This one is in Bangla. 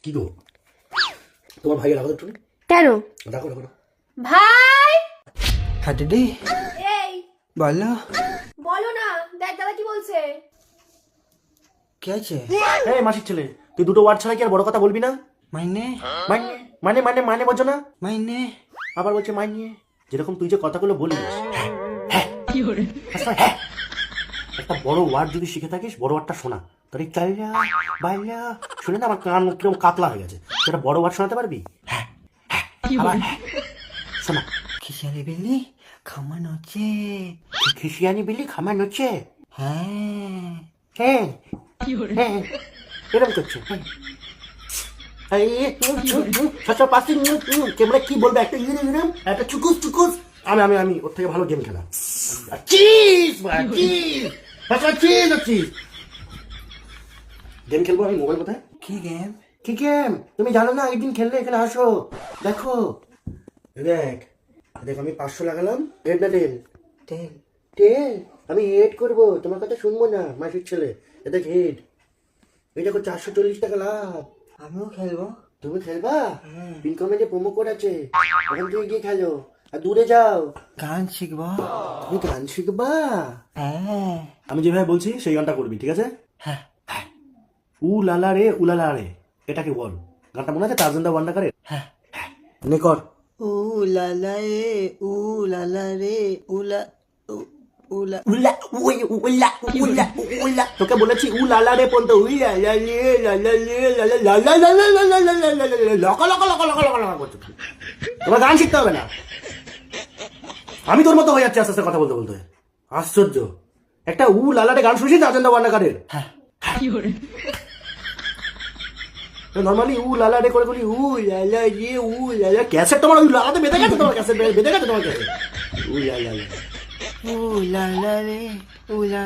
কি গো তোমার ভাইয়ের রাখো একটু কেন? রাখো রাখো ভাই হ্যাঁ দিদি এই বলো বলো না, দেখ দাদা কি বলছে। কি আছে? এই মাসির ছেলে, তুই দুটো ওয়ার্ড ছাড়া কি আর বড় কথা বলবি না? মাইনে মানে মানে মানে মানে বলছো না, মাইনে আবার বলছে মাইনে। যেরকম তুই যে কথাগুলো বলিস, একটা বড় ওয়ার্ড যদি শিখে থাকিস, বড় ওয়ার্ডটা শোনা। তোর এই চাইলা বাইলা শুনে না আমার কান কিরকম কাতলা হয়ে গেছে। সেটা বড় ওয়ার্ড শোনাতে পারবি? আবার শোনা। খিসালি বিলি খামান হচ্ছে। খিসিয়ানি বিলি খামান হচ্ছে। হ্যাঁ হ্যাঁ হ্যাঁ এরকম করছে। কি বলবে একটা একটা চুকুস চুকুস। আমি আমি আমি ওর থেকে ভালো গেম খেলা। গেম খেলবো আমি। মোবাইল কোথায়? কি গেম? কি গেম তুমি জানো না? একদিন খেললে এখানে আসো, দেখো। দেখ দেখ আমি 500 লাগালাম। হেড না টেল? তেল টেল। আমি হেড করবো, তোমার কথা শুনবো না মাসির ছেলে। এ দেখ হেড। এই দেখো 440 টাকা লাভ। আমিও খেলবো। তুমি খেলবা? পিন কমেন্টে প্রোমো কোড আছে, ওখান থেকে গিয়ে খেলো। আর দূরে যাও। গান শিখবো। তুমি গান শিখবা? হ্যাঁ আমি যেভাবে বলছি সেই গানটা করবি, ঠিক আছে? হ্যাঁ উ লালা রে উলালা রে, এটাকে বল। গানটা মনে আছে টার্জান দা ওয়ান্ডার কারের? হ্যাঁ নে কর। উ লালা রে উ লালা রে উলা উলা উলা উই উলা উলা উলা। তোকে বলেছি উ লালা রে পর্যন্ত। উই লালা রে লালা রে লালা লালা লালা লালা লালা লকা লকা লকা লকা লকা লকা করছো। তোমার গান শিখতে হবে না। আমি তোর মতো হয়ে যাচ্ছি আস্তে আস্তে কথা বলতে বলতে। আশ্চর্য। একটা উ লালারে গান শুনছিস টার্জান দা ওয়ান্ডার কারের? হ্যাঁ নর্মালি উ লালা রে করে বলি উ লালা রে উ লালা। ক্যাসেট তোমার ওই লালাতে বেঁধে গেছে, তোমার ক্যাসেট বেঁধে গেছে তোমার ক্যাসেট। উ লালা উ লালা রে উলা